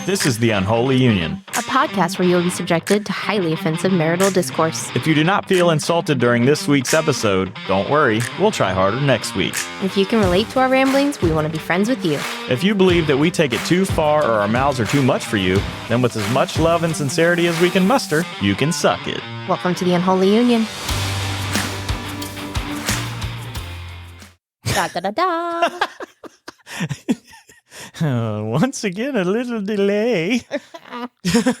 This is The Unholy Union, a podcast where you will be subjected to highly offensive marital discourse. If you do not feel insulted during this week's episode, don't worry, we'll try harder next week. If you can relate to our ramblings, we want to be friends with you. If you believe that we take it too far or our mouths are too much for you, then with as much love and sincerity as we can muster, you can suck it. Welcome to The Unholy Union. Da da da da. Once again, a little delay. I don't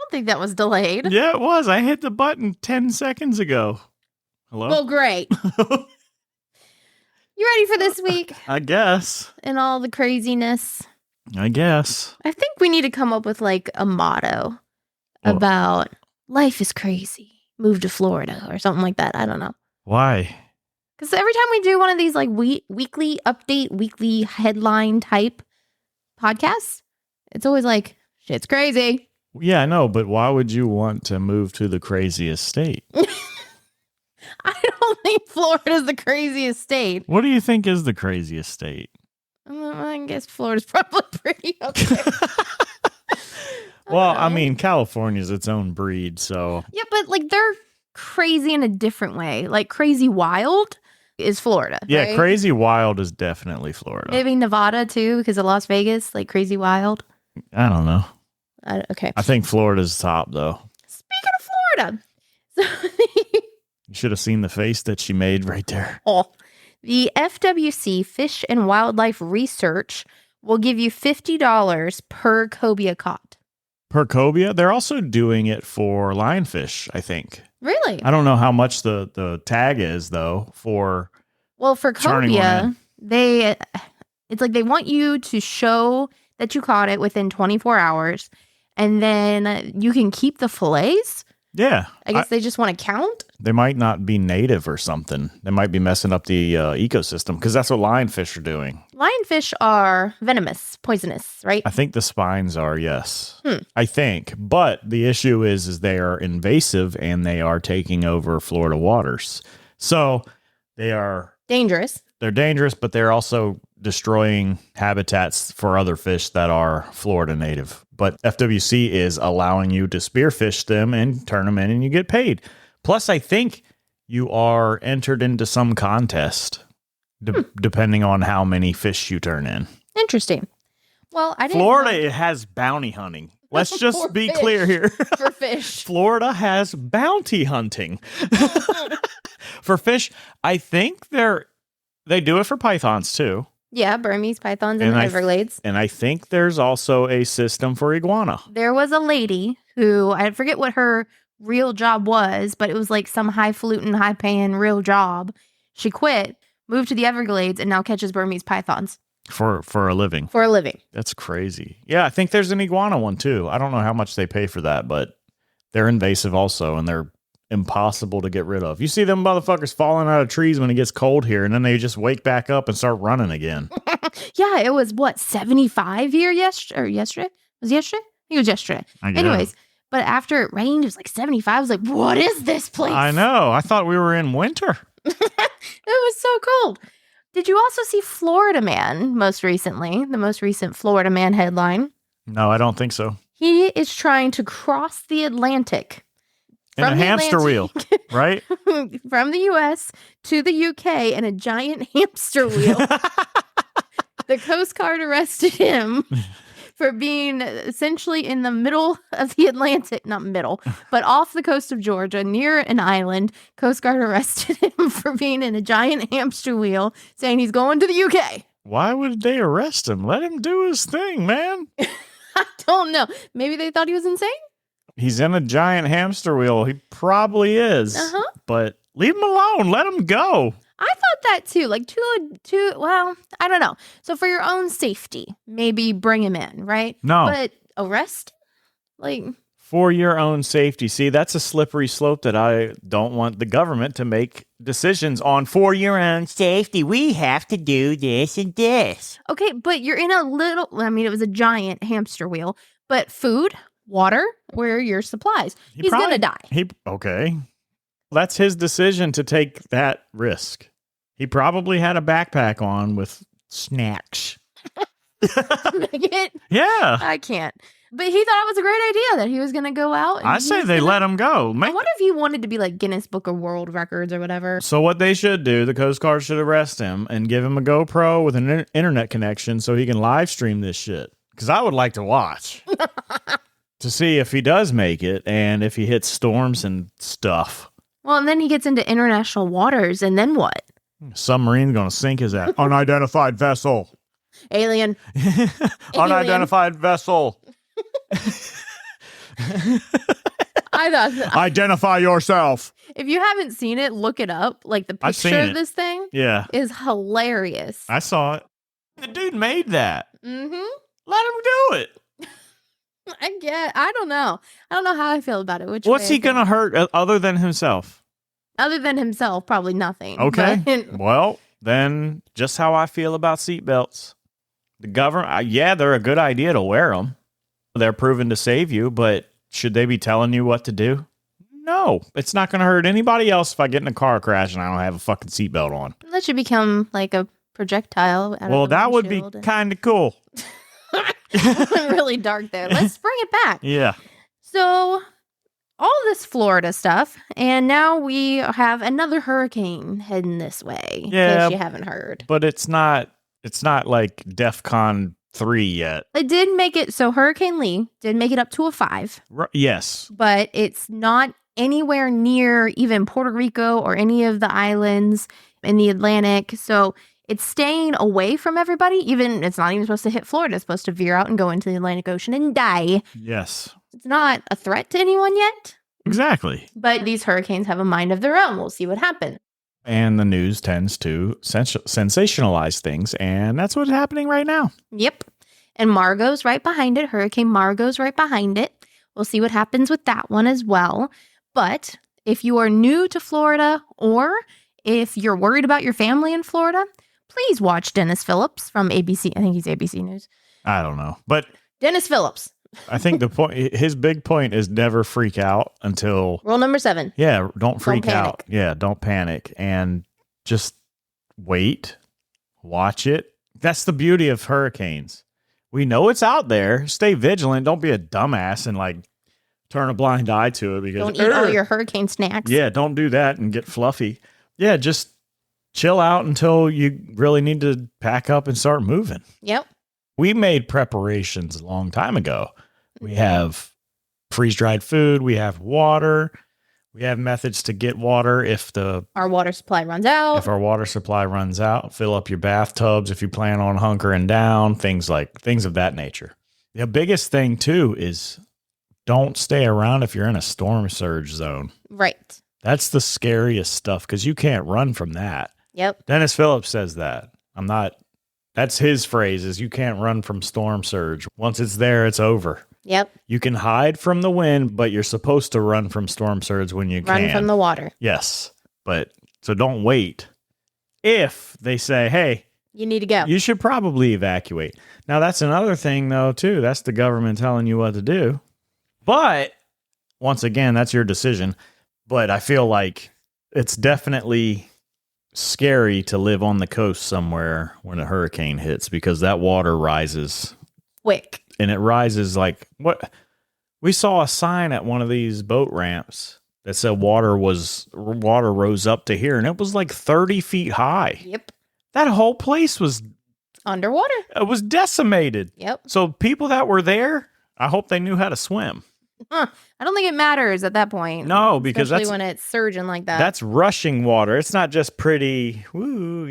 think that was delayed. Yeah, it was. I hit the button 10 seconds ago. Hello? Well, great. You ready for this week? I guess. And all the craziness? I guess. I think we need to come up with like a motto about life is crazy. Move to Florida or something like that. I don't know. Why? Because every time we do one of these like weekly update, weekly headline type podcasts, it's always like, shit's crazy. Yeah, I know, but why would you want to move to the craziest state? I don't think Florida's the craziest state. What do you think is the craziest state? I guess Florida's probably pretty okay. Well, I mean, California's its own breed, so. Yeah, but like they're crazy in a different way. Like crazy wild is Florida. Yeah, right? crazy wild is definitely Florida. Maybe Nevada too, because of Las Vegas, like crazy wild. I don't know. Okay. I think Florida's top, though. Speaking of Florida, You should have seen the face that she made right there. The FWC Fish and Wildlife Research will give you $50 per cobia caught. Per cobia? They're also doing it for lionfish, I think. Really? I don't know how much the tag is, though, for... Well, for turning one cobia, it's like they want you to show that you caught it within 24 hours, and then you can keep the fillets. Yeah. I guess they just want to count. They might not be native or something. They might be messing up the ecosystem, because that's what lionfish are doing. Lionfish are venomous, poisonous, right? I think the spines are, yes. I think. But the issue is they are invasive, and they are taking over Florida waters. So they are... Dangerous. They're dangerous, but they're also destroying habitats for other fish that are Florida native. But FWC is allowing you to spearfish them and turn them in, and you get paid. Plus, I think you are entered into some contest, depending on how many fish you turn in. Interesting. Well, I didn't Florida, know. it has bounty hunting. Let's just For be fish. clear here. For fish. Florida has bounty hunting. For fish, I think they do it for pythons, too. Yeah, Burmese pythons in the Everglades. And I think there's also a system for iguana. There was a lady who, I forget what her real job was, but it was like some highfalutin, high-paying real job. She quit, moved to the Everglades, and now catches Burmese pythons. For a living. For a living. That's crazy. Yeah, I think there's an iguana one, too. I don't know how much they pay for that, but they're invasive also, and they're impossible to get rid of. You see them motherfuckers falling out of trees when it gets cold here, and then they just wake back up and start running again. Yeah, it was, 75 here yesterday? Was it yesterday? I think it was yesterday. Anyways, but after it rained, it was like 75. I was like, what is this place? I know. I thought we were in winter. It was so cold. Did you also see Florida Man most recently? The most recent Florida Man headline? No, I don't think so. He is trying to cross the Atlantic. In a hamster wheel, right? From the U.S. to the U.K. in a giant hamster wheel. The Coast Guard arrested him for being essentially in the middle of the Atlantic, not middle, but off the coast of Georgia, near an island. Coast Guard arrested him for being in a giant hamster wheel, saying he's going to the UK. Why would they arrest him? Let him do his thing, man. I don't know. Maybe they thought he was insane? He's in a giant hamster wheel. He probably is. But leave him alone. Let him go. I thought that too. Like, well, I don't know. So for your own safety, maybe bring him in, right? No. But arrest? Like... For your own safety. See, that's a slippery slope that I don't want the government to make decisions on. For your own safety, we have to do this and this. Okay, but you're in it was a giant hamster wheel. But food, water, where are your supplies? He's going to die. Okay. That's his decision to take that risk. He probably had a backpack on with snacks. Make it? Yeah. I can't. But he thought it was a great idea that he was going to go out. And I say they let him go. I wonder if he wanted to be like Guinness Book of World Records or whatever. So what they should do, the Coast Guard should arrest him and give him a GoPro with an internet connection so he can live stream this shit. Because I would like to watch to see if he does make it and if he hits storms and stuff. Well, and then he gets into international waters, and then what? Submarine's going to sink his ass. Unidentified vessel. Alien. Unidentified vessel. I thought Identify yourself. if you haven't seen it, look it up. Like the picture of this thing is hilarious. I saw it. The dude made that. Mm-hmm. Let him do it. I don't know. I don't know how I feel about it. What's he going to hurt other than himself? Other than himself, probably nothing. Okay. But Well, then just how I feel about seatbelts. The government, they're a good idea to wear them. They're proven to save you, but should they be telling you what to do? No, it's not going to hurt anybody else if I get in a car crash and I don't have a fucking seatbelt on. That should become like a projectile. Well, that would be kind of cool. Really dark there. Let's bring it back. Yeah. So, all this Florida stuff, and now we have another hurricane heading this way. In case you haven't heard. But it's not like DEFCON 3 yet. It did make it, so Hurricane Lee did make it up to a 5. Yes. But it's not anywhere near even Puerto Rico or any of the islands in the Atlantic. So it's staying away from everybody. Even it's not even supposed to hit Florida. It's supposed to veer out and go into the Atlantic Ocean and die. Yes. It's not a threat to anyone yet. Exactly. But these hurricanes have a mind of their own. We'll see what happens. And the news tends to sensationalize things, and that's what's happening right now. Yep. And Margot's right behind it. Hurricane Margot's right behind it. We'll see what happens with that one as well. But if you are new to Florida, or if you're worried about your family in Florida, please watch Dennis Phillips from ABC. I think he's ABC News. I don't know. But Dennis Phillips. I think his big point is never freak out until rule number 7. Yeah, don't freak out. Yeah, don't panic and just wait, watch it. That's the beauty of hurricanes. We know it's out there. Stay vigilant. Don't be a dumbass and like turn a blind eye to it because don't eat all your hurricane snacks. Yeah, don't do that and get fluffy. Yeah, just chill out until you really need to pack up and start moving. Yep. We made preparations a long time ago. We have freeze-dried food. We have water. We have methods to get water if our water supply runs out. If our water supply runs out, fill up your bathtubs if you plan on hunkering down, things of that nature. The biggest thing, too, is don't stay around if you're in a storm surge zone. Right. That's the scariest stuff because you can't run from that. Yep. Dennis Phillips says that. That's his phrase is you can't run from storm surge. Once it's there, it's over. Yep. You can hide from the wind, but you're supposed to run from storm surge when you can. Run from the water. Yes. But so don't wait. If they say, hey, you need to go, you should probably evacuate. Now, that's another thing, though, too. That's the government telling you what to do. But once again, that's your decision. But I feel like it's definitely scary to live on the coast somewhere when a hurricane hits because that water rises quick. And it rises like what we saw a sign at one of these boat ramps that said water rose up to here and it was like 30 feet high. Yep. That whole place was underwater. It was decimated. Yep. So people that were there, I hope they knew how to swim. I don't think it matters at that point. No, because especially when it's surging like that. That's rushing water. It's not just pretty, woo,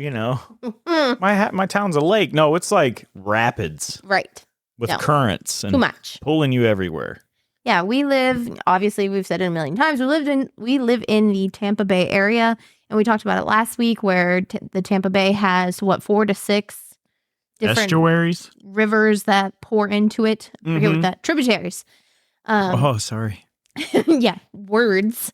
my town's a lake. No, it's like rapids. Right. With currents and too much pulling you everywhere. Yeah, we live, obviously we've said it a million times, we live in the Tampa Bay area, and we talked about it last week where the Tampa Bay has 4 to 6 different estuaries, rivers that pour into it. I forget what that, tributaries. Sorry. Yeah, words.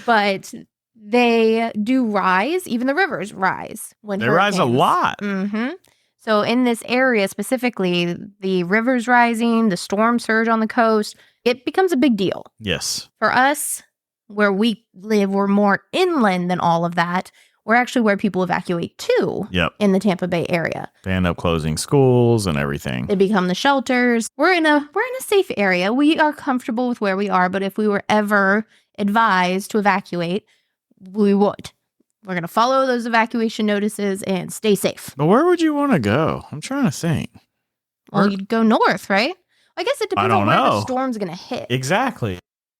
But they do rise, even the rivers rise when they rise a lot. Mm-hmm. So in this area specifically, the rivers rising, the storm surge on the coast, it becomes a big deal. Yes. For us, where we live, we're more inland than all of that. we're actually where people evacuate to Yep. in the Tampa Bay area. They end up closing schools and everything. They become the shelters. We're in a safe area. We are comfortable with where we are, but if we were ever advised to evacuate, we would. We're going to follow those evacuation notices and stay safe. But where would you want to go? I'm trying to think. Well, you'd go north, right? I guess it depends on where the storm's going to hit. Exactly.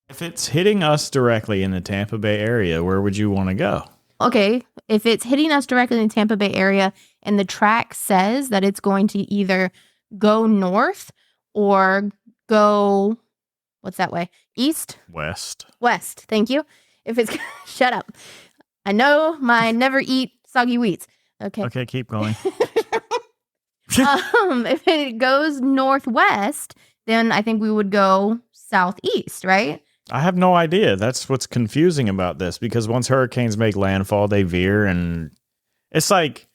If it's hitting us directly in the Tampa Bay area, where would you want to go? Okay, if it's hitting us directly in the Tampa Bay area and the track says that it's going to either go north or go, what's that way? East? West. Thank you. If it's, shut up. I know my never eat soggy wheats. Okay, keep going. If it goes northwest, then I think we would go southeast, right? I have no idea. That's what's confusing about this, because once hurricanes make landfall, they veer, and it's like,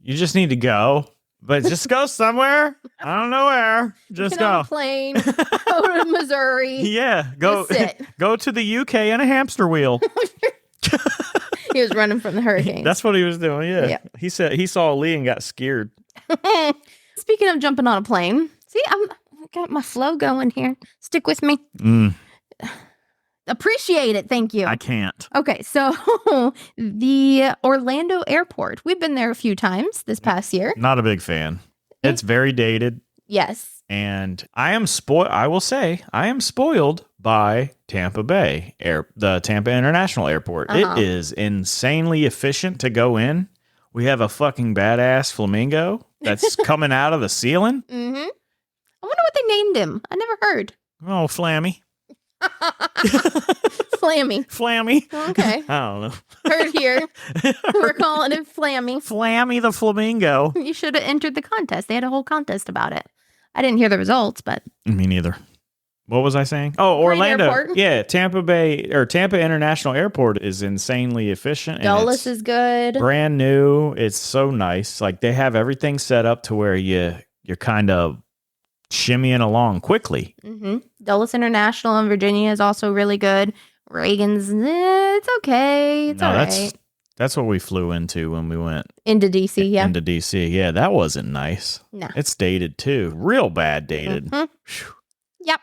you just need to go, but just go somewhere. I don't know where. Just Get go. on a plane, go to Missouri. Yeah, go go to the UK in a hamster wheel. He was running from the hurricane. That's what he was doing. Yeah. He said he saw Lee and got scared. Speaking of jumping on a plane, see, I got my flow going here. Stick with me. Appreciate it. Thank you. I can't. Okay, so the Orlando airport. We've been there a few times this past year. Not a big fan. It's very dated. Yes. And I will say I am spoiled by Tampa Bay the Tampa International Airport. It is insanely efficient to go in. We have a fucking badass flamingo that's coming out of the ceiling. Mm-hmm. I wonder what they named him. I never heard. Oh, Flammy. Flammy. Okay. I don't know. Heard here. We're calling it Flammy. Flammy the flamingo. You should have entered the contest. They had a whole contest about it. I didn't hear the results, but... Me neither. What was I saying? Oh, Orlando. Yeah, Tampa International Airport is insanely efficient. Dulles is good. Brand new. It's so nice. Like, they have everything set up to where you're kind of shimmying along quickly. Mm-hmm. Dulles International in Virginia is also really good. Reagan's, it's okay. It's all right. That's what we flew into when we went into DC. Yeah, into DC. Yeah, that wasn't nice. No, it's dated too, real bad dated. Mm-hmm. Yep.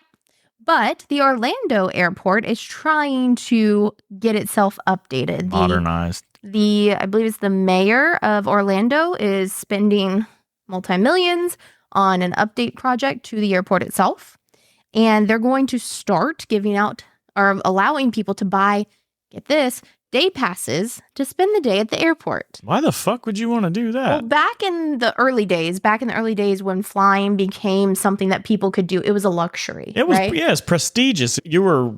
But the Orlando airport is trying to get itself updated, modernized. I believe it's the mayor of Orlando is spending multi-millions on an update project to the airport itself, and they're going to start giving out or allowing people to buy. Get this. Day passes to spend the day at the airport. Why the fuck would you want to do that? Well, back in the early days when flying became something that people could do, it was a luxury. It was, right? Yeah, it's prestigious. You were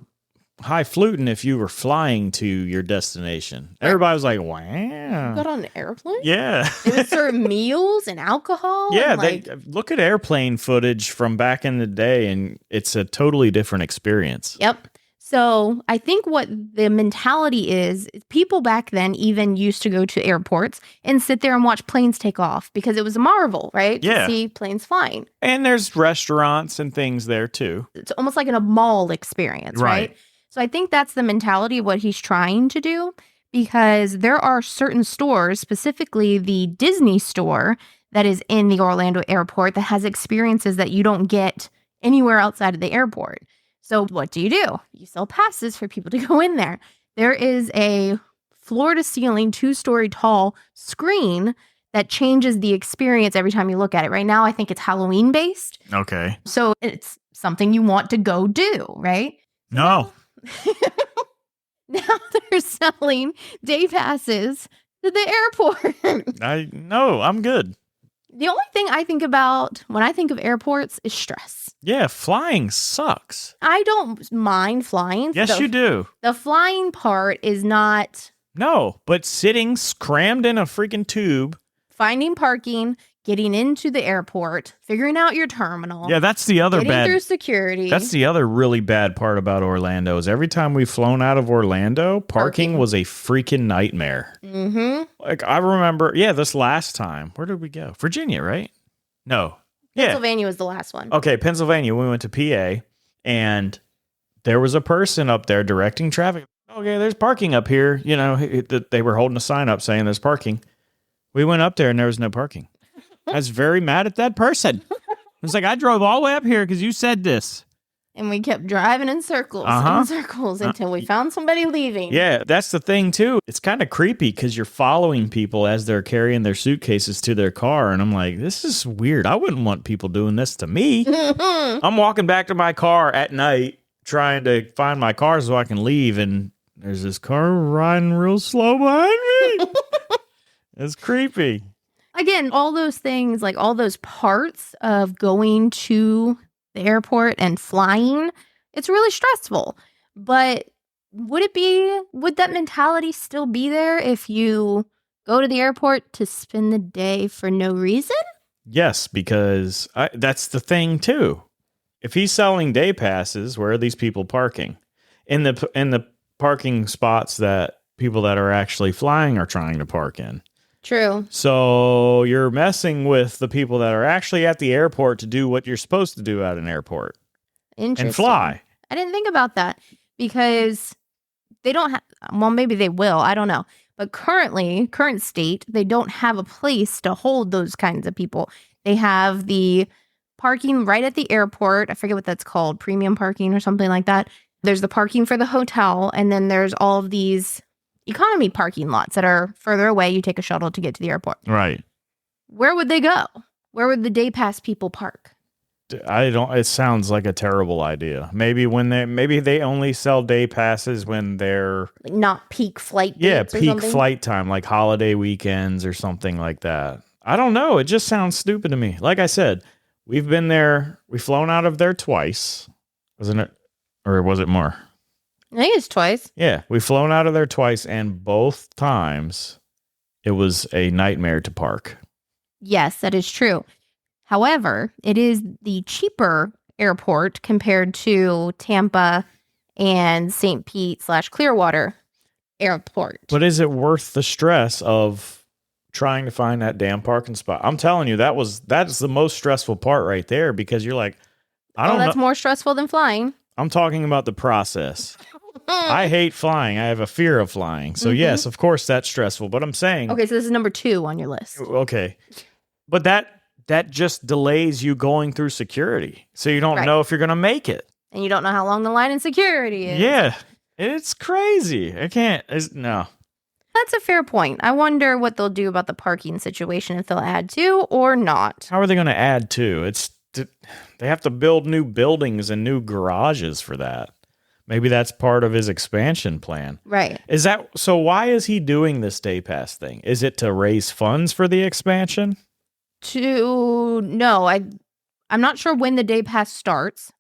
highfalutin if you were flying to your destination. Everybody was like, wow. You got on an airplane? Yeah. They would serve meals and alcohol. Yeah, and they look at airplane footage from back in the day, and it's a totally different experience. Yep. So I think what the mentality is people back then even used to go to airports and sit there and watch planes take off because it was a marvel, right? Yeah. To see planes flying. And there's restaurants and things there too. It's almost like a mall experience, right? So I think that's the mentality of what he's trying to do, because there are certain stores, specifically the Disney store that is in the Orlando airport, that has experiences that you don't get anywhere outside of the airport. So what do? You sell passes for people to go in there. There is a floor-to-ceiling, 2-story tall screen that changes the experience every time you look at it. Right now, I think it's Halloween-based. Okay. So it's something you want to go do, right? No. Now they're selling day passes to the airport. I'm good. The only thing I think about when I think of airports is stress. Yeah, flying sucks. I don't mind flying. Yes, you do. The flying part is not... No, but sitting crammed in a freaking tube. Finding parking, getting into the airport, figuring out your terminal. Yeah, that's the other getting through security. That's the other really bad part about Orlando is every time we've flown out of Orlando, parking was a freaking nightmare. Mm-hmm. Like, I remember, this last time. Where did we go? Virginia, right? No. Pennsylvania was the last one. Okay, Pennsylvania. We went to PA, and there was a person up there directing traffic. Okay, there's parking up here. You know, they were holding a sign up saying there's parking. We went up there and there was no parking. I was very mad at that person. It's like, I drove all the way up here because you said this. And we kept driving in circles until we found somebody leaving. Yeah, that's the thing, too. It's kind of creepy because you're following people as they're carrying their suitcases to their car. And I'm like, this is weird. I wouldn't want people doing this to me. I'm walking back to my car at night trying to find my car so I can leave. And there's this car riding real slow behind me. It's creepy. Again, all those things, like all those parts of going to the airport and flying, it's really stressful. But would that mentality still be there if you go to the airport to spend the day for no reason? Yes, because that's the thing too. If he's selling day passes, where are these people parking? In the parking spots that people that are actually flying are trying to park in. True. So you're messing with the people that are actually at the airport to do what you're supposed to do at an airport. Interesting. And fly. I didn't think about that because they don't have, well, maybe they will. I don't know. But current state, they don't have a place to hold those kinds of people. They have the parking right at the airport. I forget what that's called, premium parking or something like that. There's the parking for the hotel. And then there's all of these economy parking lots that are further away. You take a shuttle to get to the airport. Right. Where would they go? Where would the day pass people park? It sounds like a terrible idea. Maybe they only sell day passes when they're like not peak flight dates. Peak flight time, like holiday weekends or something like that. I don't know. It just sounds stupid to me. Like I said, we've been there. We've flown out of there twice. Wasn't it? Or was it more? I think it's twice. Yeah, we've flown out of there twice, and both times it was a nightmare to park. Yes, that is true. However, it is the cheaper airport compared to Tampa and St. Pete/Clearwater Airport. But is it worth the stress of trying to find that damn parking spot? I'm telling you, that is the most stressful part right there because you're like, I don't know. That's more stressful than flying. I'm talking about the process. I hate flying. I have a fear of flying. So yes, of course that's stressful. But I'm saying, okay, so this is number 2 on your list. Okay, but that just delays you going through security, so you don't know if you're going to make it, and you don't know how long the line in security is. Yeah, it's crazy. No. That's a fair point. I wonder what they'll do about the parking situation, if they'll add to or not. How are they going to add to? They have to build new buildings and new garages for that. Maybe that's part of his expansion plan. Right. So why is he doing this day pass thing? Is it to raise funds for the expansion? No, I'm not sure when the day pass starts.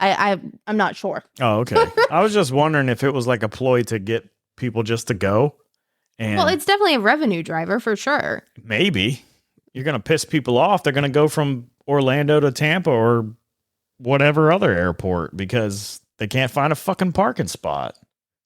I'm not sure. Oh, okay. I was just wondering if it was like a ploy to get people just to go. Well, it's definitely a revenue driver for sure. Maybe. You're going to piss people off. They're going to go from Orlando to Tampa or whatever other airport because they can't find a fucking parking spot.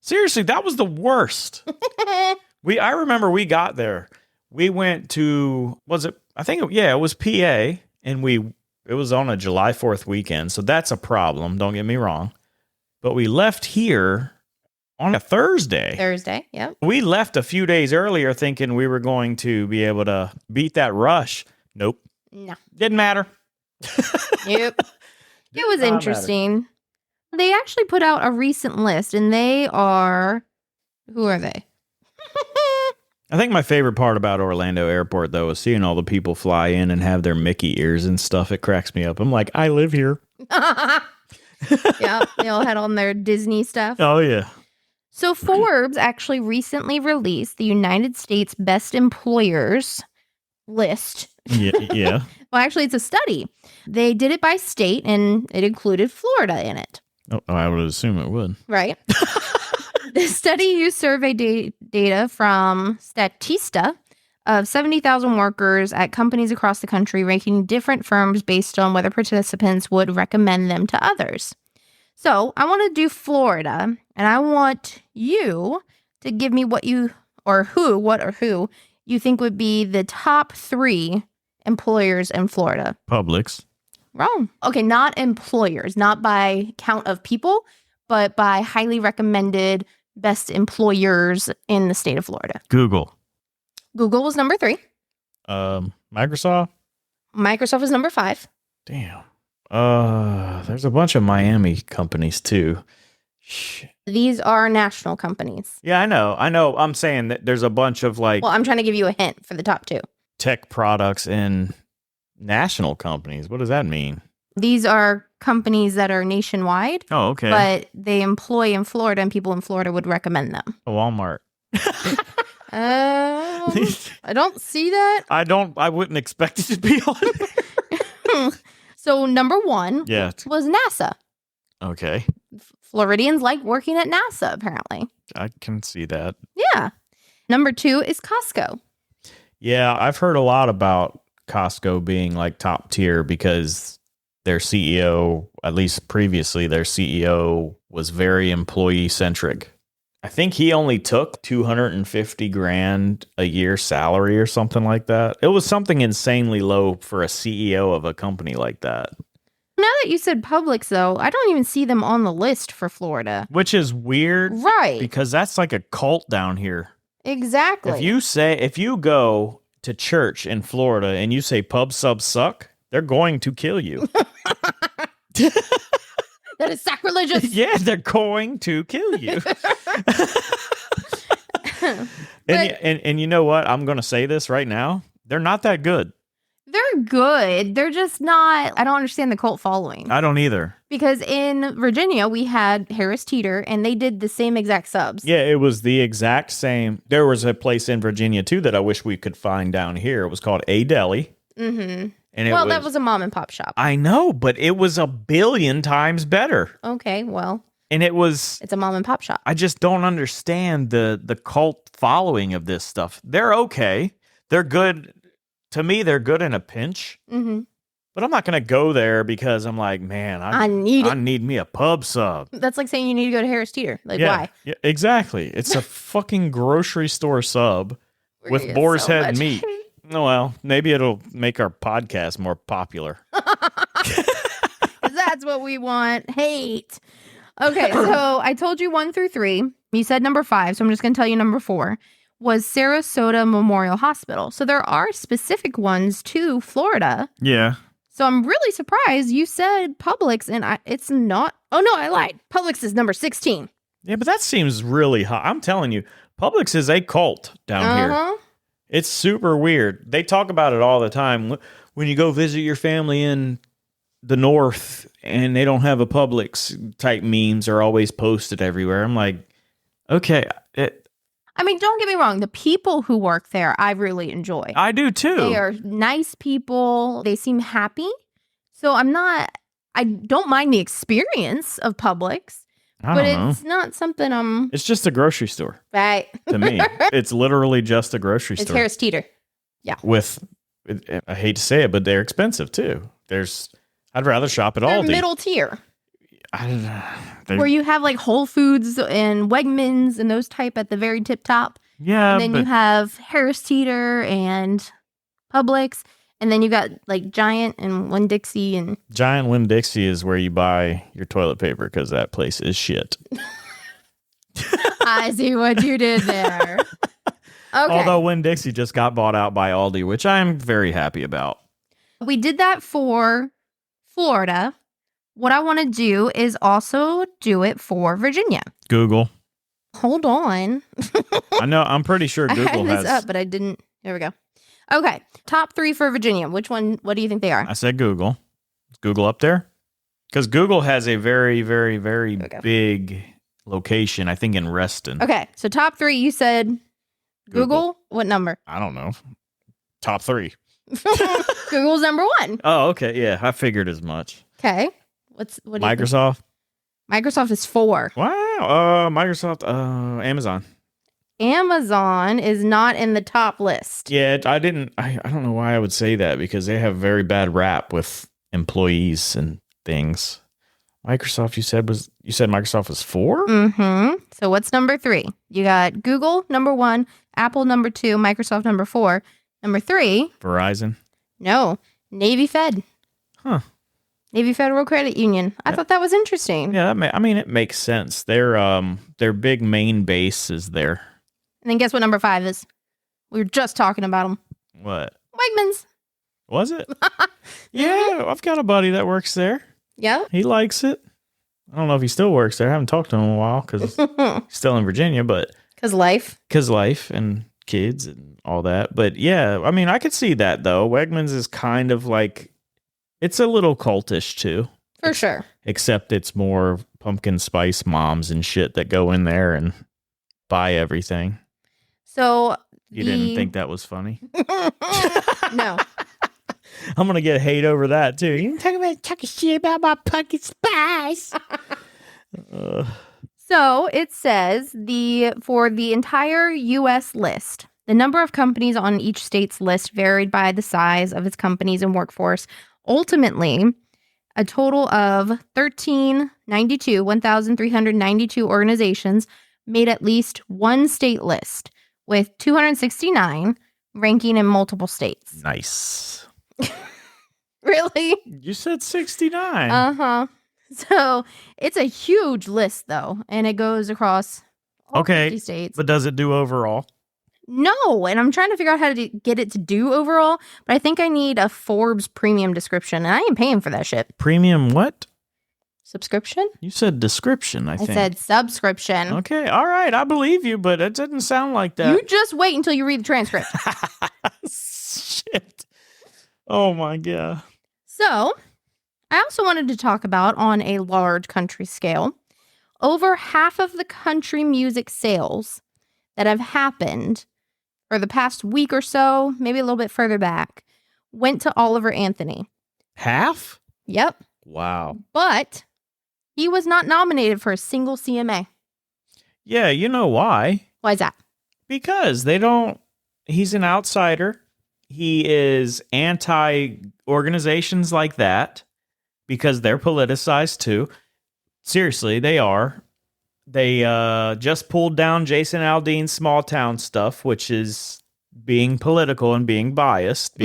Seriously, that was the worst. I remember we got there. We went to, it was PA, and it was on a July 4th weekend, so that's a problem, don't get me wrong. But we left here on a Thursday. Yep. We left a few days earlier thinking we were going to be able to beat that rush. Nope. No. Didn't matter. Yep. It was interesting. They actually put out a recent list, and who are they? I think my favorite part about Orlando Airport, though, is seeing all the people fly in and have their Mickey ears and stuff. It cracks me up. I'm like, I live here. Yeah, they all had on their Disney stuff. Oh, yeah. So Forbes actually recently released the United States Best Employers list. Yeah. Well, actually, it's a study. They did it by state, and it included Florida in it. Oh, I would assume it would. Right. The study used survey data from Statista of 70,000 workers at companies across the country, ranking different firms based on whether participants would recommend them to others. So I want to do Florida, and I want you to give me what you think would be the top 3 employers in Florida. Publix. Wrong. Okay, not employers, not by count of people, but by highly recommended best employers in the state of Florida. Google. Google was number 3. Microsoft. Microsoft is number 5. Damn. There's a bunch of Miami companies too. Shit. These are national companies. Yeah, I know. I'm saying that there's a bunch of like Well, I'm trying to give you a hint for the top 2. tech products in national companies. What does that mean? These are companies that are nationwide. Oh, okay. But they employ in Florida, and people in Florida would recommend them. Walmart. I don't see that. I wouldn't expect it to be on. So number 1 was NASA. Okay. Floridians like working at NASA, apparently. I can see that. Yeah. Number 2 is Costco. Yeah, I've heard a lot about Costco being like top tier because their CEO, at least previously, their CEO was very employee centric. I think he only took $250,000 a year salary or something like that. It was something insanely low for a CEO of a company like that. Now that you said Publix, though, I don't even see them on the list for Florida. Which is weird. Right. Because that's like a cult down here. Exactly. If you go to church in Florida and you say pub subs suck, they're going to kill you. That is sacrilegious. Yeah, they're going to kill you. And you know what? I'm going to say this right now. They're not that good. They're good. They're just not. I don't understand the cult following. I don't either. Because in Virginia, we had Harris Teeter, and they did the same exact subs. Yeah, it was the exact same. There was a place in Virginia, too, that I wish we could find down here. It was called A Deli. Mm-hmm. And that was a mom and pop shop. I know, but it was 1,000,000,000 times better. Okay, well. And it's a mom and pop shop. I just don't understand the cult following of this stuff. They're okay. They're good. To me, they're good in a pinch. Mm-hmm. But I'm not going to go there because I'm like, man, I need me a pub sub. That's like saying you need to go to Harris Teeter. Why? Yeah, exactly. It's a fucking grocery store sub with boar's head meat. Oh, well, maybe it'll make our podcast more popular. That's what we want. Hate. Okay, so I told you 1 through 3. You said number 5, so I'm just going to tell you number 4 was Sarasota Memorial Hospital. So there are specific ones to Florida. Yeah. So I'm really surprised you said Publix, and it's not. Oh, no, I lied. Publix is number 16. Yeah, but that seems really high. I'm telling you, Publix is a cult down here. It's super weird. They talk about it all the time. When you go visit your family in the north and they don't have a Publix, type memes are always posted everywhere. I'm like, okay. I mean, don't get me wrong. The people who work there, I really enjoy. I do too. They are nice people. They seem happy. So I don't mind the experience of Publix. But it's not something It's just a grocery store. Right. To me. It's literally just a grocery store. It's Harris Teeter. Yeah. I hate to say it, but they're expensive too. I'd rather shop at Aldi. Middle tier. Where you have like Whole Foods and Wegmans and those type at the very tip top. Yeah. And then you have Harris Teeter and Publix. And then you got like Giant and Winn-Dixie and Giant Winn-Dixie is where you buy your toilet paper because that place is shit. I see what you did there. Okay. Although Winn-Dixie just got bought out by Aldi, which I'm very happy about. We did that for Florida. What I want to do is also do it for Virginia. Google. Hold on. I know. I'm pretty sure Google I had has. this up, but I didn't. There we go. Okay. Top 3 for Virginia. Which one? What do you think they are? I said Google. Is Google up there? Because Google has a very, very, very big location, I think, in Reston. Okay. So top 3, you said Google. What number? I don't know. Top 3. Google's number 1. Oh, okay. Yeah, I figured as much. Okay. What Microsoft? Microsoft is 4. Wow. Microsoft. Amazon. Amazon is not in the top list. Yeah, I don't know why I would say that because they have very bad rap with employees and things. Microsoft, you said Microsoft was 4? Mm-hmm. So what's number 3? You got Google, number 1, Apple, number 2, Microsoft, number 4. Number 3. Verizon? No. Navy Fed. Huh. Navy Federal Credit Union. I thought that was interesting. Yeah, it makes sense. Their big main base is there. And then guess what number 5 is? We were just talking about them. What? Wegmans. Was it? Yeah, I've got a buddy that works there. Yeah. He likes it. I don't know if he still works there. I haven't talked to him in a while because he's still in Virginia, but because life and kids and all that. But yeah, I could see that though. Wegmans is kind of like, it's a little cultish too. For sure. Except it's more pumpkin spice moms and shit that go in there and buy everything. So you didn't think that was funny? No. I'm going to get hate over that too. You talking shit about my pumpkin spice. So it says for the entire U.S. list, the number of companies on each state's list varied by the size of its companies and workforce. Ultimately, a total of 1,392 organizations made at least one state list, with 269 ranking in multiple states. Nice. Really? You said 69. Uh-huh. So it's a huge list, though, and it goes across all 50 states. But does it do overall? No, and I'm trying to figure out how to get it to do overall, but I think I need a Forbes premium description, and I ain't paying for that shit. Premium what? Subscription? You said description, I think. I said subscription. Okay, all right, I believe you, but it didn't sound like that. You just wait until you read the transcript. Shit. Oh my God. So, I also wanted to talk about, on a large country scale, over half of the country music sales that have happened for the past week or so, maybe a little bit further back, went to Oliver Anthony. Half? Yep. Wow. But he was not nominated for a single CMA. Yeah, you know why? Why is that? Because he's an outsider. He is anti-organizations like that because they're politicized too. Seriously, they are. They just pulled down Jason Aldean's Small Town Stuff, which is being political and being biased.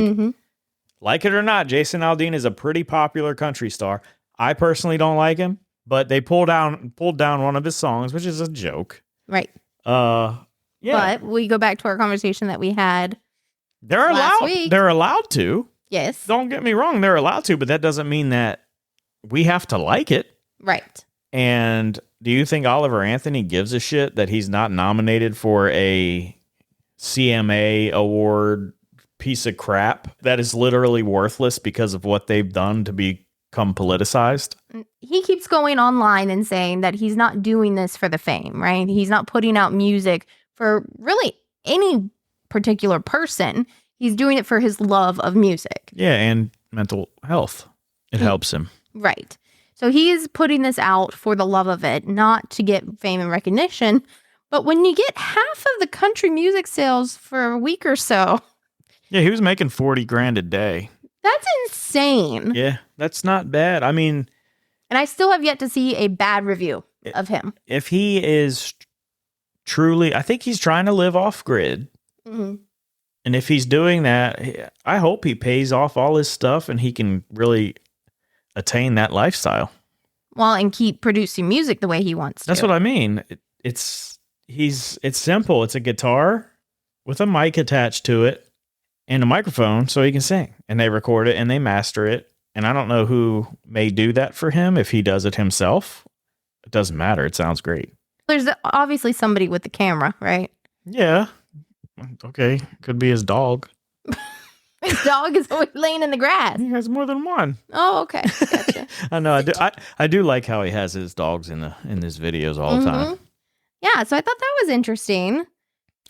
Like it or not, Jason Aldean is a pretty popular country star. I personally don't like him, but they pulled down one of his songs, which is a joke. Right. Yeah. But we go back to our conversation that we had last week. They're allowed to. Yes. Don't get me wrong, they're allowed to, but that doesn't mean that we have to like it. Right. And do you think Oliver Anthony gives a shit that he's not nominated for a CMA award piece of crap that is literally worthless because of what they've done to become politicized? He keeps going online and saying that he's not doing this for the fame, right? He's not putting out music for really any particular person. He's doing it for his love of music. Yeah, and mental health. It helps him. Right. So he's putting this out for the love of it, not to get fame and recognition. But when you get half of the country music sales for a week or so. Yeah, he was making $40,000 a day. That's insane. Yeah, that's not bad. I mean, and I still have yet to see a bad review of him. If he is truly, I think he's trying to live off grid. Mm-hmm. And if he's doing that, I hope he pays off all his stuff and he can really attain that lifestyle. Well, and keep producing music the way he wants to. That's what I mean. It's simple. It's a guitar with a mic attached to it and a microphone so he can sing. And they record it and they master it. And I don't know who may do that for him if he does it himself. It doesn't matter. It sounds great. There's obviously somebody with the camera, right? Yeah. Okay. Could be his dog. His dog is always laying in the grass. He has more than one. Oh, okay. Gotcha. I know. I do like how he has his dogs in his videos all the time. Yeah. So I thought that was interesting.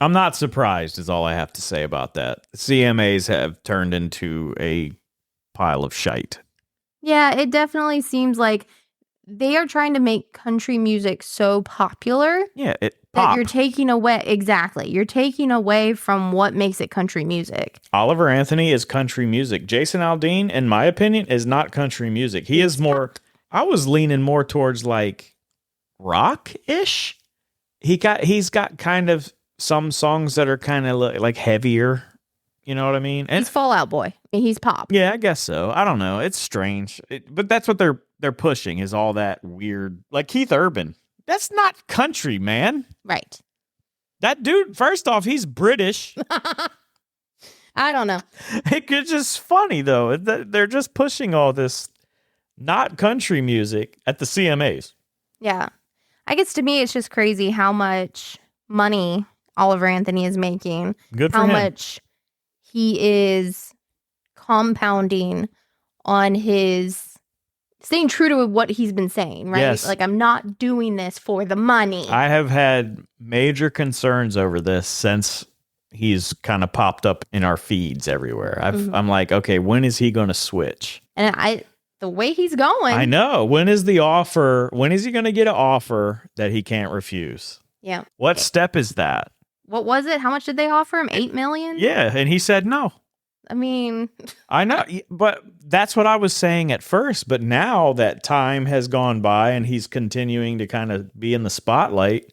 I'm not surprised is all I have to say about that. CMAs have turned into a pile of shite. Yeah, it definitely seems like they are trying to make country music so popular. Yeah, that you're taking away. Exactly. You're taking away from what makes it country music. Oliver Anthony is country music. Jason Aldean, in my opinion, is not country music. He is more, I was leaning more towards like rock-ish. He's got kind of some songs that are kind of like heavier. You know what I mean? And He's Fallout Boy. He's pop. yeah, I guess so. I don't know. It's strange. But that's what they're pushing is all that weird. Like Keith Urban. That's not country, man. Right. That dude, first off, he's British. I don't know. It's just funny, though. They're just pushing all this not country music at the CMAs. Yeah. I guess to me, it's just crazy how much money Oliver Anthony is making. Good for how him. much he is compounding on his staying true to what he's been saying, right? Yes. Like, I'm not doing this for the money. I have had major concerns over this since he's kind of popped up in our feeds everywhere. I'm like, okay, when is he going to switch? And the way he's going. I know. When is the offer? When is he going to get an offer that he can't refuse? Yeah. What step is that? What was it? How much did they offer him? $8 million? Yeah. And he said no. I mean, I know. But that's what I was saying at first. But now that time has gone by and he's continuing to kind of be in the spotlight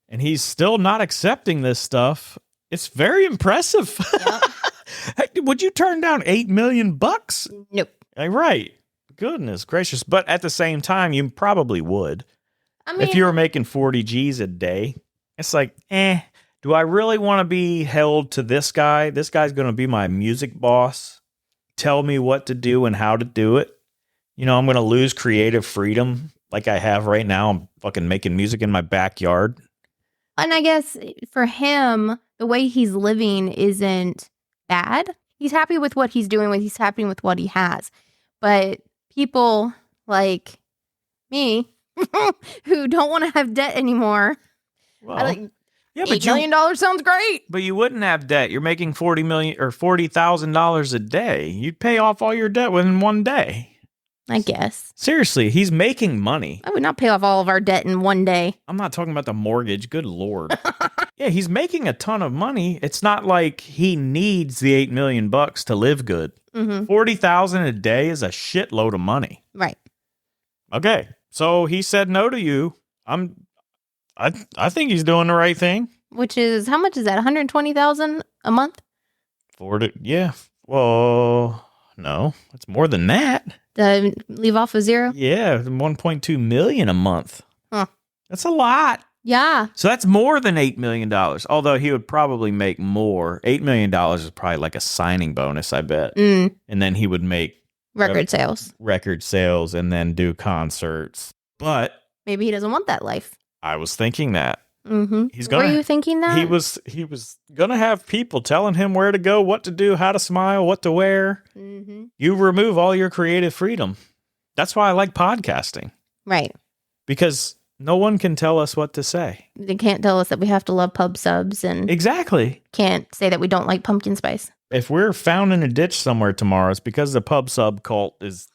and he's still not accepting this stuff, it's very impressive. Yep. Would you turn down $8 million? Nope. Right. Goodness gracious. But at the same time, you probably would. I mean, If you were making 40 G's a day, it's like, do I really want to be held to this guy? This guy's going to be my music boss, tell me what to do and how to do it. You know, I'm going to lose creative freedom like I have right now. I'm fucking making music in my backyard. and I guess for him, the way he's living isn't bad. He's happy with what he's doing. He's happy with what he has. But people like me who don't want to have debt anymore, Well, yeah, $8 million sounds great. But you wouldn't have debt. You're making $40 million or $40,000 a day. You'd pay off all your debt within one day. I guess. Seriously, he's making money. I would not pay off all of our debt in one day. I'm not talking about the mortgage. Good Lord. Yeah, he's making a ton of money. It's not like he needs the $8 million to live good. Mm-hmm. $40,000 a day is a shitload of money. Right. Okay, so he said no to you. I think he's doing the right thing. Which is, how much is that? $120,000 a month? Yeah. Well, no, it's more than that. To leave off with zero? Yeah, 1.2 million a month. Huh. That's a lot. Yeah. So that's more than $8 million. Although he would probably make more. $8 million is probably like a signing bonus, I bet. Mm. And then he would make Record sales. And then do concerts. But Maybe he doesn't want that life. I was thinking that. Mm-hmm. Were you thinking that? He was gonna have people telling him where to go, what to do, how to smile, what to wear. Mm-hmm. You remove all your creative freedom. That's why I like podcasting. Right. Because no one can tell us what to say. They can't tell us that we have to love pub subs and Exactly. can't say that we don't like pumpkin spice. If we're found in a ditch somewhere tomorrow, it's because the pub sub cult is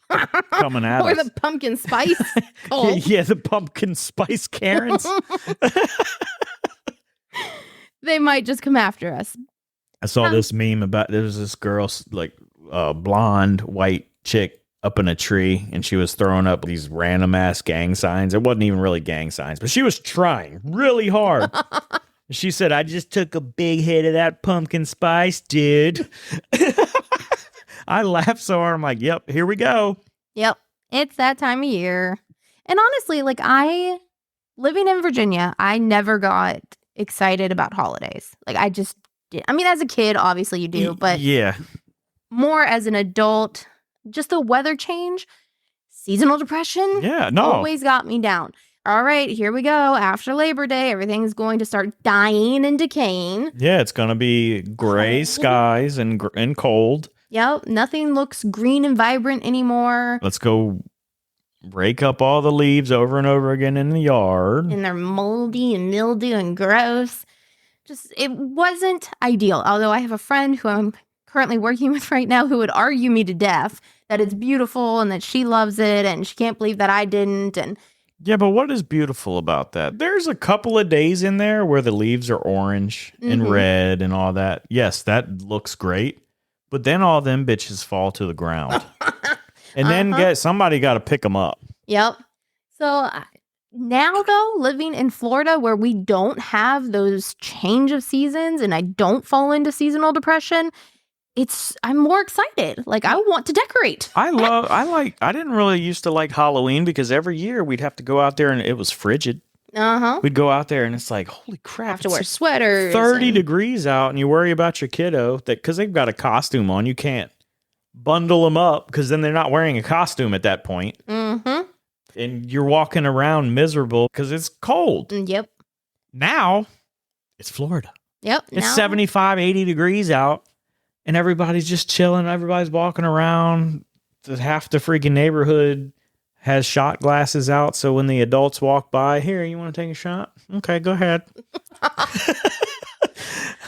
coming at Or us. the pumpkin spice cult. Yeah, the pumpkin spice Karens. They might just come after us. I saw this meme about there was this girl, like blonde white chick up in a tree, and she was throwing up these random ass gang signs. It wasn't even really gang signs, but she was trying really hard. She said, "I just took a big hit of that pumpkin spice, dude." I laughed so hard. I'm like, "Yep, here we go." Yep. It's that time of year. And honestly, like living in Virginia, I never got excited about holidays. Like I just did. I mean, as a kid, obviously you do, but yeah, more as an adult, just the weather change, seasonal depression. Yeah, no. Always got me down. All right, here we go. After Labor Day, everything's going to start dying and decaying. Yeah, it's going to be gray skies and cold. Yep, nothing looks green and vibrant anymore. Let's go rake up all the leaves over and over again in the yard. And they're moldy and mildew and gross. Just, it wasn't ideal. Although I have a friend who I'm currently working with right now who would argue me to death that it's beautiful and that she loves it and she can't believe that I didn't. And yeah, but what is beautiful about that? There's a couple of days in there where the leaves are orange and red and all that. Yes, that looks great. But then all them bitches fall to the ground. And then somebody got to pick them up. Yep. So now, though, living in Florida where we don't have those change of seasons and I don't fall into seasonal depression, I'm more excited. Like, I want to decorate. I didn't really used to like Halloween because every year we'd have to go out there and it was frigid. We'd go out there and it's like, holy crap. Have to wear sweaters. 30 degrees out and you worry about your kiddo because they've got a costume on. You can't bundle them up because then they're not wearing a costume at that point. And you're walking around miserable because it's cold. Yep. Now it's Florida. Yep. It's 75, 80 degrees out and everybody's just chilling. Everybody's walking around. Half the freaking neighborhood has shot glasses out, so when the adults walk by, here, you want to take a shot? Okay, go ahead.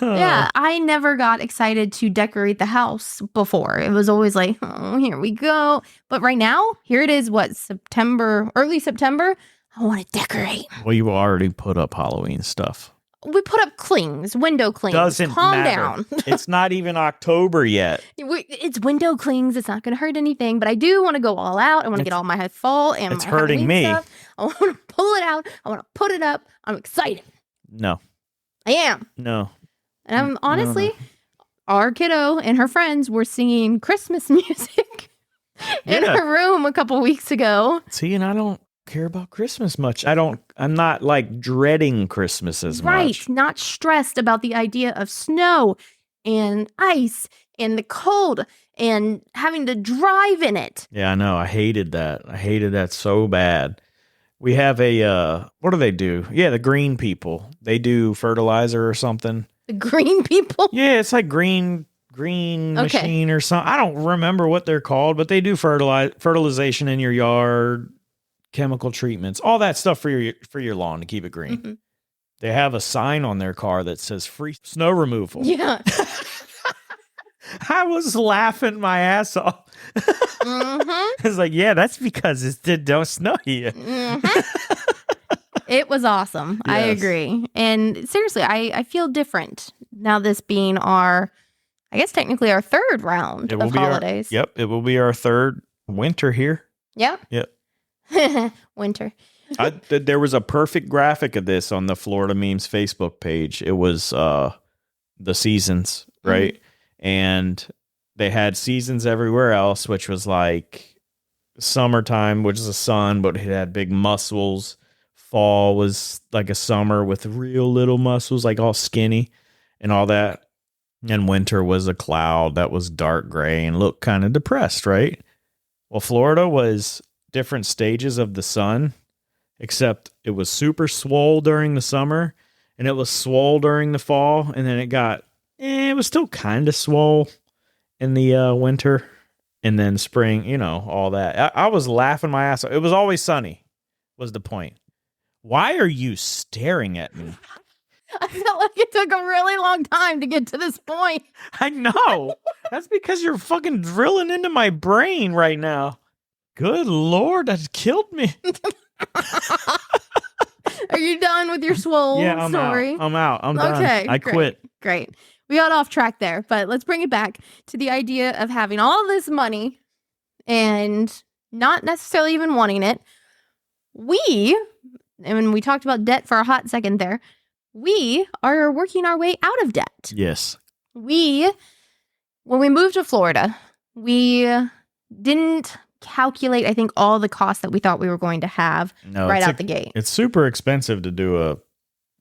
Yeah, I never got excited to decorate the house before. It was always like, oh, here we go. But right now, here it is, early September. I want to decorate. Well, you already put up Halloween stuff. We put up clings, window clings. Doesn't Calm matter. down. It's not even October yet. It's window clings. It's not going to hurt anything. But I do want to go all out. I want to get all my fall and it's my hurting me. stuff. I want to pull it out. I want to put it up. I'm excited. No. I am. No. And I'm honestly, our kiddo and her friends were singing Christmas music in her room a couple weeks ago. See, and I don't care about Christmas much. I'm not like dreading Christmas as much. Right. Not stressed about the idea of snow and ice and the cold and having to drive in it. Yeah, I know. I hated that. I hated that so bad. We have what do they do? Yeah, the green people. They do fertilizer or something. The green people? Yeah, it's like green machine or something. I don't remember what they're called, but they do fertilization in your yard. Chemical treatments, all that stuff for your lawn to keep it green. They have a sign on their car that says free snow removal. Yeah. I was laughing my ass off. It's like, yeah, that's because it don't snow here. It was awesome. Yes. I agree. And seriously, I feel different now, this being I guess technically our third round of holidays. It will be our third winter here. Yeah. Yep. Winter. There was a perfect graphic of this on the Florida Memes Facebook page. It was the seasons, right? And they had seasons everywhere else, which was like summertime, which is a sun, but it had big muscles. Fall was like a summer with real little muscles, like all skinny and all that. And winter was a cloud that was dark gray and looked kind of depressed, right? Well, Florida was different stages of the sun, except it was super swole during the summer and it was swole during the fall. And then it was still kind of swole in the winter and then spring, all that. I was laughing my ass off. It was always sunny was the point. Why are you staring at me? I felt like it took a really long time to get to this point. I know. That's because you're fucking drilling into my brain right now. Good Lord, that killed me. Are you done with your swole story? I'm out. I'm done. Okay, I quit. Great. We got off track there, but let's bring it back to the idea of having all this money and not necessarily even wanting it. And we talked about debt for a hot second there, we are working our way out of debt. Yes. When we moved to Florida, we didn't calculate, I think, all the costs that we thought we were going to have right out the gate. It's super expensive to do a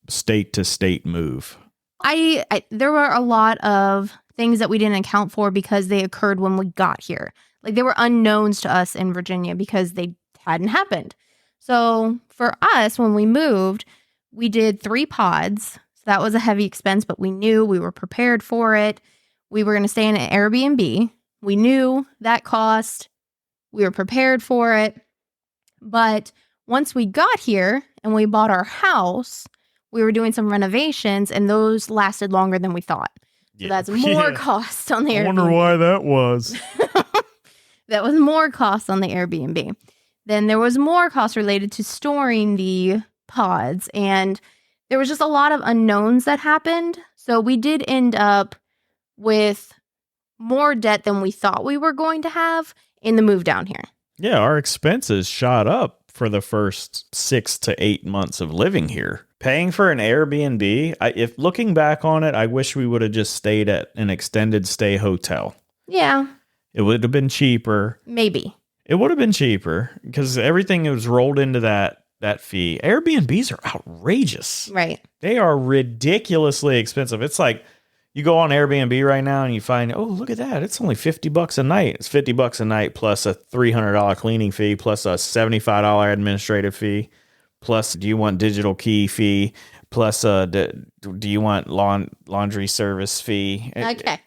state to state move. There were a lot of things that we didn't account for because they occurred when we got here. Like, they were unknowns to us in Virginia because they hadn't happened. So for us, when we moved, we did 3 pods. So that was a heavy expense, but we knew we were prepared for it. We were going to stay in an Airbnb. We knew that cost. We were prepared for it. But once we got here and we bought our house, we were doing some renovations, and those lasted longer than we thought. So that's more cost on the Airbnb. I wonder why that was. That was more cost on the Airbnb. Then there was more cost related to storing the pods, and there was just a lot of unknowns that happened. So we did end up with more debt than we thought we were going to have in the move down here. Yeah, our expenses shot up for the first 6 to 8 months of living here. Paying for an Airbnb, if looking back on it, I wish we would have just stayed at an extended stay hotel. Yeah. It would have been cheaper. Maybe. It would have been cheaper because everything was rolled into that fee. Airbnbs are outrageous. Right. They are ridiculously expensive. It's like you go on Airbnb right now and you find, oh, look at that. It's only $50 a night. It's $50 a night plus a $300 cleaning fee plus a $75 administrative fee. Plus, do you want digital key fee? Plus, do you want laundry service fee? Okay.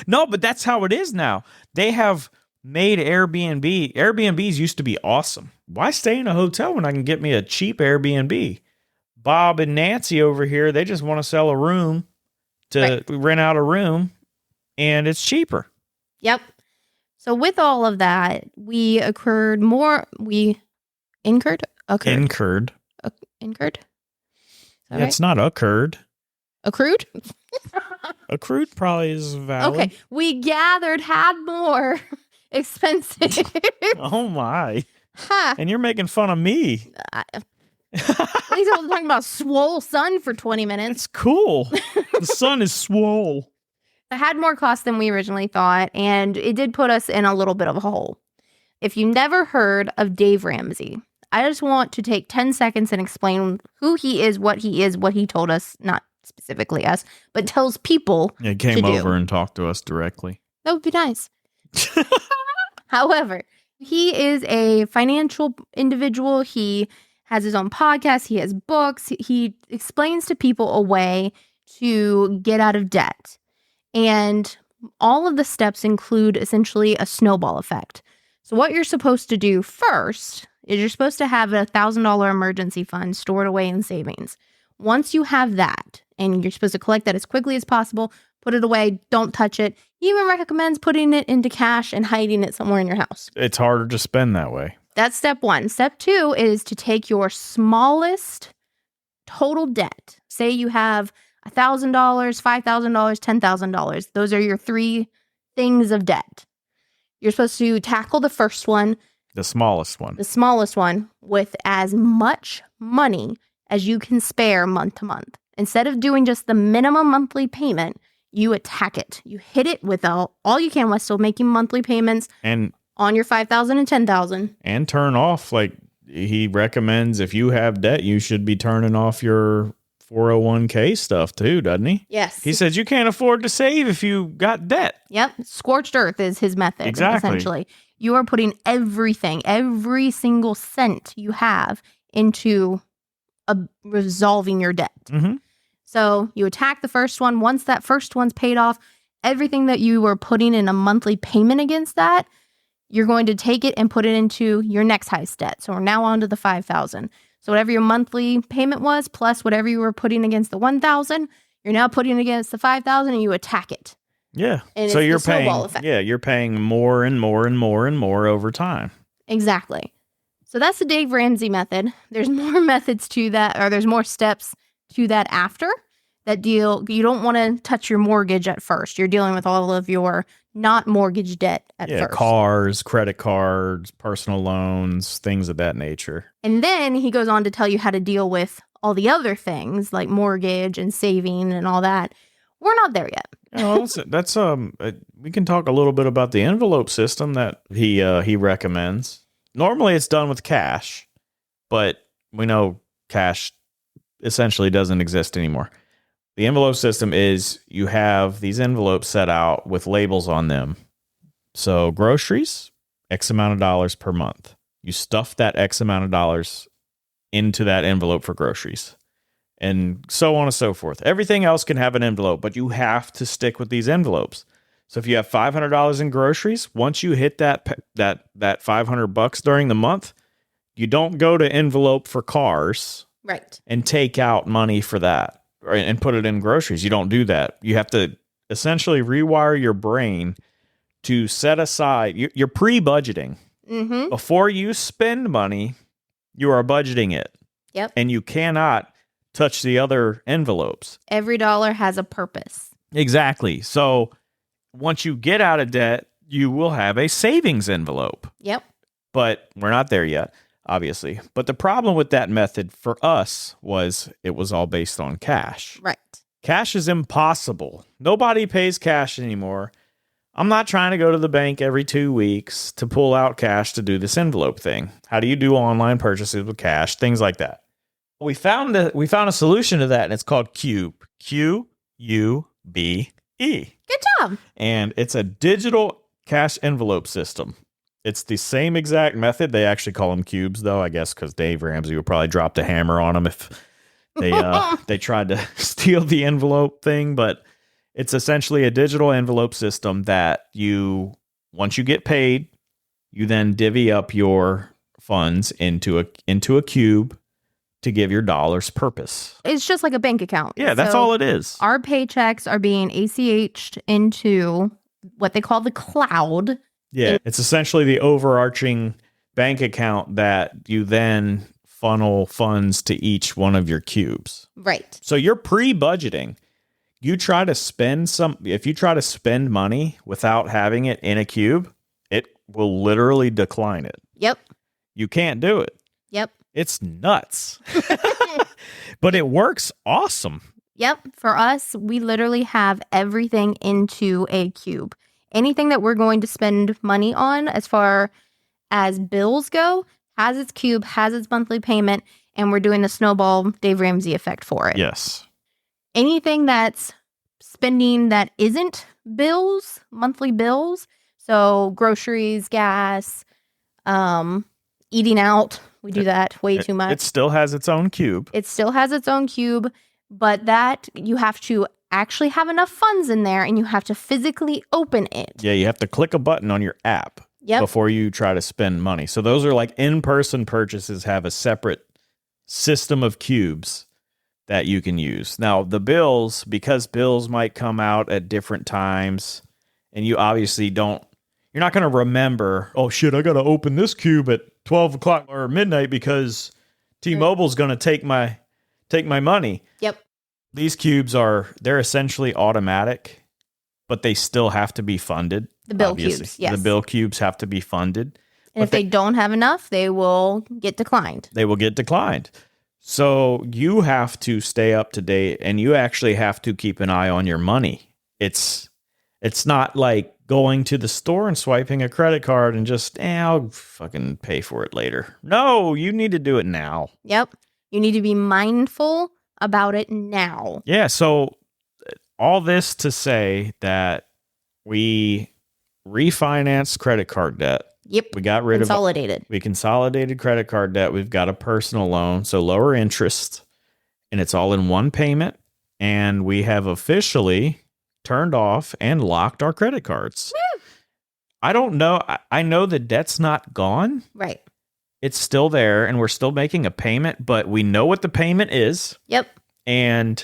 No, but that's how it is now. They have made Airbnb. Airbnbs used to be awesome. Why stay in a hotel when I can get me a cheap Airbnb? Bob and Nancy over here, they just want to sell a room to rent out a room, and it's cheaper. Yep. So with all of that, we incurred. Incurred. Yeah, it's not occurred. Accrued? Accrued probably is valid. Okay. We had more expensive. Oh, my. Ha. And you're making fun of me. At least I was talking about swole sun for 20 minutes. It's cool. The sun is swole. It had more cost than we originally thought, and it did put us in a little bit of a hole. If you never heard of Dave Ramsey, I just want to take 10 seconds and explain who he is, what he told us, not specifically us, but tells people. He came over and talked to us directly. That would be nice. However, he is a financial individual. He has his own podcast. He has books. He explains to people a way to get out of debt. And all of the steps include essentially a snowball effect. So what you're supposed to do first is you're supposed to have a $1,000 emergency fund stored away in savings. Once you have that, and you're supposed to collect that as quickly as possible, put it away, don't touch it. He even recommends putting it into cash and hiding it somewhere in your house. It's harder to spend that way. That's step one. Step two is to take your smallest total debt. Say you have $1,000, $5,000, $10,000. Those are your three things of debt. You're supposed to tackle the first one. The smallest one with as much money as you can spare month to month. Instead of doing just the minimum monthly payment, you attack it. You hit it with all you can while still making monthly payments and on your $5,000 and $10,000. And turn off, like he recommends, if you have debt, you should be turning off your 401k stuff too, doesn't he? Yes. He says you can't afford to save if you got debt. Yep. Scorched earth is his method. Exactly. Essentially. You are putting everything, every single cent you have into resolving your debt. Mm-hmm. So you attack the first one. Once that first one's paid off, everything that you were putting in a monthly payment against that, you're going to take it and put it into your next highest debt. So we're now on to the $5,000. So whatever your monthly payment was, plus whatever you were putting against the $1,000, you're now putting against the $5,000 and you attack it. Yeah. And so you're paying, effect. you're paying more and more and more and more over time. Exactly. So that's the Dave Ramsey method. There's more methods to that, or there's more steps to that after that deal. You don't want to touch your mortgage at first. You're dealing with all of your not mortgage debt at first. Cars, credit cards, personal loans, things of that nature. And then he goes on to tell you how to deal with all the other things like mortgage and saving and all that. We're not there yet. That's we can talk a little bit about the envelope system that he recommends. Normally it's done with cash, but we know cash essentially doesn't exist anymore. The envelope system is you have these envelopes set out with labels on them. So groceries, X amount of dollars per month. You stuff that X amount of dollars into that envelope for groceries. And so on and so forth. Everything else can have an envelope, but you have to stick with these envelopes. So if you have $500 in groceries, once you hit that $500 during the month, you don't go to envelope for cars, right, and take out money for that and put it in groceries. You don't do that. You have to essentially rewire your brain to set aside. You're pre-budgeting. Mm-hmm. Before you spend money, you are budgeting it. Yep. And you cannot touch the other envelopes. Every dollar has a purpose. Exactly. So once you get out of debt, you will have a savings envelope. Yep. But we're not there yet. obviously. But the problem with that method for us was it was all based on cash. Right. Cash is impossible. Nobody pays cash anymore. I'm not trying to go to the bank every 2 weeks to pull out cash to do this envelope thing. How do you do online purchases with cash? Things like that. We found a solution to that, and it's called Cube. Qube. Good job. And it's a digital cash envelope system. It's the same exact method. They actually call them cubes, though, I guess, because Dave Ramsey would probably drop the hammer on them if they tried to steal the envelope thing. But it's essentially a digital envelope system that once you get paid, you then divvy up your funds into a cube to give your dollars purpose. It's just like a bank account. Yeah, that's all it is. Our paychecks are being ACH'd into what they call the cloud. Yeah, it's essentially the overarching bank account that you then funnel funds to each one of your cubes. Right. So you're pre-budgeting. If you try to spend money without having it in a cube, it will literally decline it. Yep. You can't do it. Yep. It's nuts. But it works awesome. Yep. For us, we literally have everything into a cube. Anything that we're going to spend money on as far as bills go has its cube, has its monthly payment, and we're doing the snowball Dave Ramsey effect for it. Yes. Anything that's spending that isn't bills, monthly bills, so groceries, gas, eating out, we do that way too much. It still has its own cube. It still has its own cube, but that you have to actually have enough funds in there and you have to physically open it. Yeah, you have to click a button on your app before you try to spend money. So those are like in-person purchases have a separate system of cubes that you can use. Now, the bills, because bills might come out at different times and you obviously you're not going to remember, oh shit, I got to open this cube at 12 o'clock or midnight because T-Mobile's going to take my money. Yep. These cubes they're essentially automatic, but they still have to be funded. The bill cubes, yes. The bill cubes have to be funded. And if they don't have enough, they will get declined. So you have to stay up to date and you actually have to keep an eye on your money. It's not like going to the store and swiping a credit card and just, I'll fucking pay for it later. No, you need to do it now. Yep. You need to be mindful about it now. Yeah, so all this to say that we refinanced credit card debt. Yep. We got rid of we consolidated credit card debt. We've got a personal loan, so lower interest, and it's all in one payment. And we have officially turned off and locked our credit cards. Woo! I don't know. I know the debt's not gone. Right. It's still there, and we're still making a payment, but we know what the payment is. Yep. And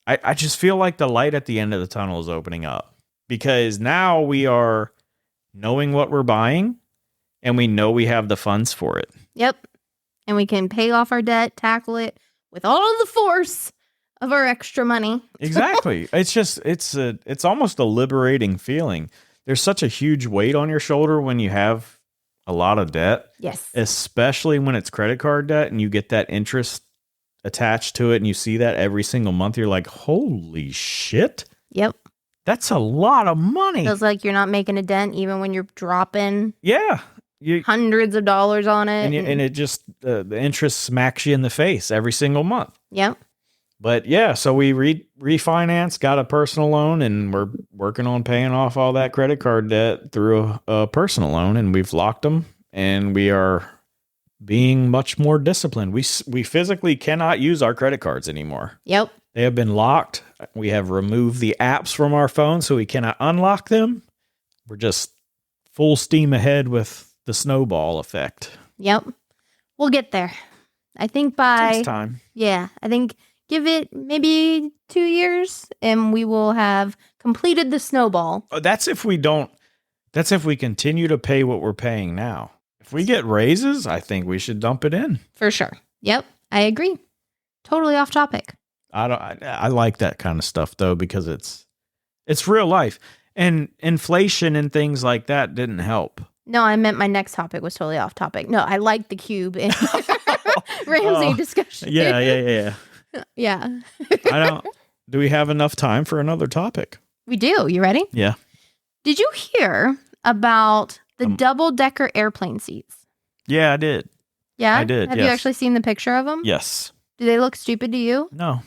I just feel like the light at the end of the tunnel is opening up because now we are knowing what we're buying and we know we have the funds for it. Yep. And we can pay off our debt, tackle it with all of the force of our extra money. Exactly. It's almost a liberating feeling. There's such a huge weight on your shoulder when you have a lot of debt. Yes. Especially when it's credit card debt and you get that interest attached to it and you see that every single month. You're like, holy shit. Yep. That's a lot of money. Feels like you're not making a dent even when you're dropping hundreds of dollars on it. And it just, the interest smacks you in the face every single month. Yep. But yeah, so we refinanced, got a personal loan, and we're working on paying off all that credit card debt through a personal loan, and we've locked them, and we are being much more disciplined. We physically cannot use our credit cards anymore. Yep. They have been locked. We have removed the apps from our phone so we cannot unlock them. We're just full steam ahead with the snowball effect. Yep. We'll get there. I think by... Takes time. Yeah. I think give it maybe 2 years and we will have completed the snowball. That's if we continue to pay what we're paying now. If we get raises, I think we should dump it in. For sure. Yep. I agree. Totally off topic. I like that kind of stuff though, because it's real life, and inflation and things like that didn't help. No, I meant my next topic was totally off topic. No, I like the cube and Ramsey discussion. Yeah. Yeah. Do we have enough time for another topic? We do. You ready? Yeah. Did you hear about the double-decker airplane seats? Yeah, I did. Yeah? I did, Have you yes. actually seen the picture of them? Yes. Do they look stupid to you? No.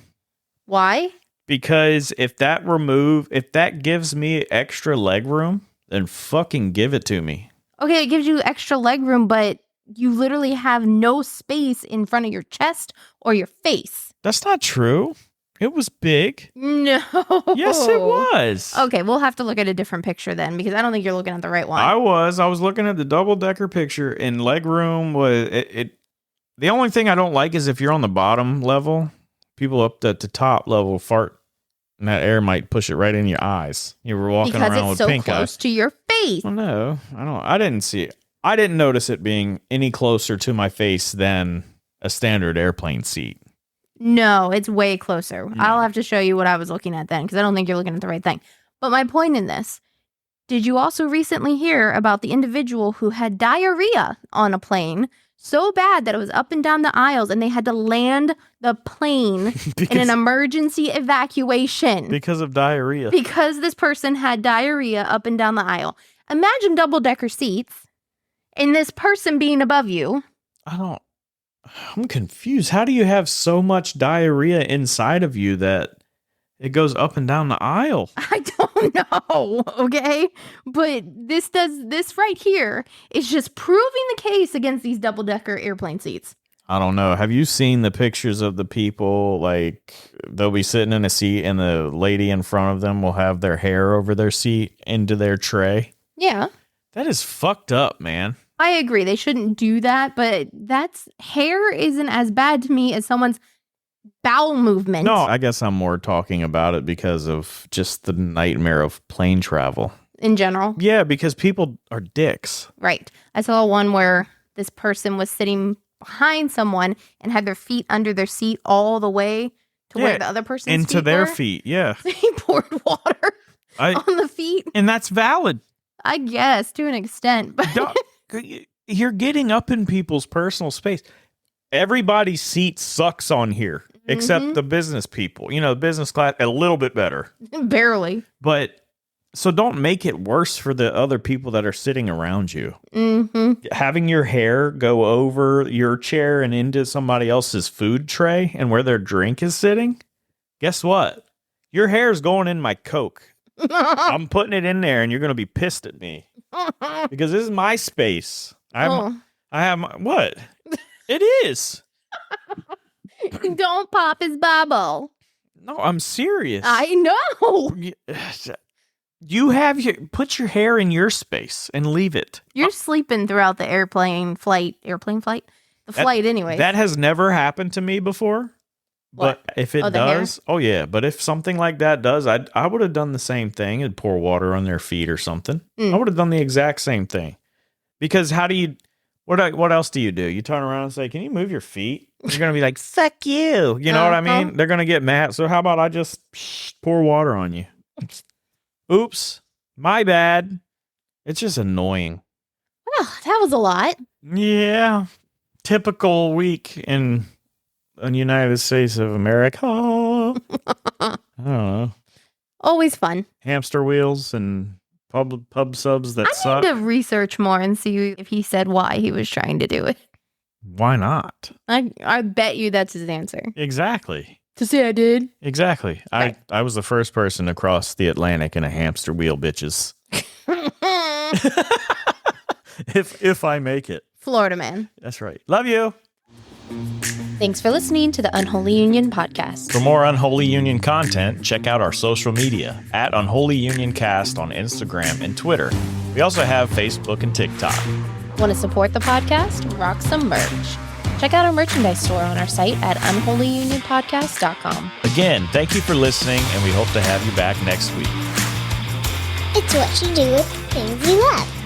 Why? Because if that gives me extra leg room, then fucking give it to me. Okay, it gives you extra leg room, but you literally have no space in front of your chest or your face. That's not true. It was big. No. Yes, it was. Okay, we'll have to look at a different picture then because I don't think you're looking at the right one. I was looking at the double-decker picture, and leg room was it. The only thing I don't like is if you're on the bottom level, people up at the top level fart, and that air might push it right in your eyes. You were walking because around it's with so pink close eye. to your face. Well, no, I didn't see it. I didn't notice it being any closer to my face than a standard airplane seat. No, it's way closer. No. I'll have to show you what I was looking at then because I don't think you're looking at the right thing. But my point in this, did you also recently hear about the individual who had diarrhea on a plane so bad that it was up and down the aisles and they had to land the plane in an emergency evacuation because of diarrhea? Because this person had diarrhea up and down the aisle. Imagine double-decker seats and this person being above you. I'm confused. How do you have so much diarrhea inside of you that it goes up and down the aisle? I don't know, okay? But this right here is just proving the case against these double-decker airplane seats. I don't know. Have you seen the pictures of the people, like, they'll be sitting in a seat and the lady in front of them will have their hair over their seat into their tray? Yeah. That is fucked up, man. I agree. They shouldn't do that, but hair isn't as bad to me as someone's bowel movement. No, I guess I'm more talking about it because of just the nightmare of plane travel. In general? Yeah, because people are dicks. Right. I saw one where this person was sitting behind someone and had their feet under their seat all the way to where the other person's into feet their were. feet, yeah. He poured water on the feet. And that's valid. I guess, to an extent. But you're getting up in people's personal space. Everybody's seat sucks on here, except the business people. You know, business class, a little bit better. Barely. But, so don't make it worse for the other people that are sitting around you. Mm-hmm. Having your hair go over your chair and into somebody else's food tray and where their drink is sitting, guess what? Your hair's going in my Coke. I'm putting it in there and you're going to be pissed at me. Because this is my space. I have my, what? It is. Don't pop his bubble. No, I'm serious. I know. Put your hair in your space and leave it. You're sleeping throughout the airplane flight. The flight anyway. That has never happened to me before. What? But if it does, yeah. But if something like that does, I would have done the same thing and pour water on their feet or something. I would have done the exact same thing. Because what else do? You turn around and say, "Can you move your feet?" You're gonna be like, "Fuck you." You know what I mean? They're gonna get mad. So how about I just pour water on you? Oops, my bad. It's just annoying. Well, that was a lot. Yeah, typical week in the United States of America. I don't know. Always fun. Hamster wheels and pub subs that suck. I need to research more and see if he said why he was trying to do it. Why not? I bet you that's his answer. Exactly. To say I did. Exactly. Right. I was the first person to cross the Atlantic in a hamster wheel, bitches. if I make it. Florida man. That's right. Love you. Thanks for listening to the Unholy Union podcast. For more Unholy Union content, check out our social media at Unholy Union Cast on Instagram and Twitter. We also have Facebook and TikTok. Want to support the podcast? Rock some merch. Check out our merchandise store on our site at unholyunionpodcast.com. Again, thank you for listening, and we hope to have you back next week. It's what you do with things you love.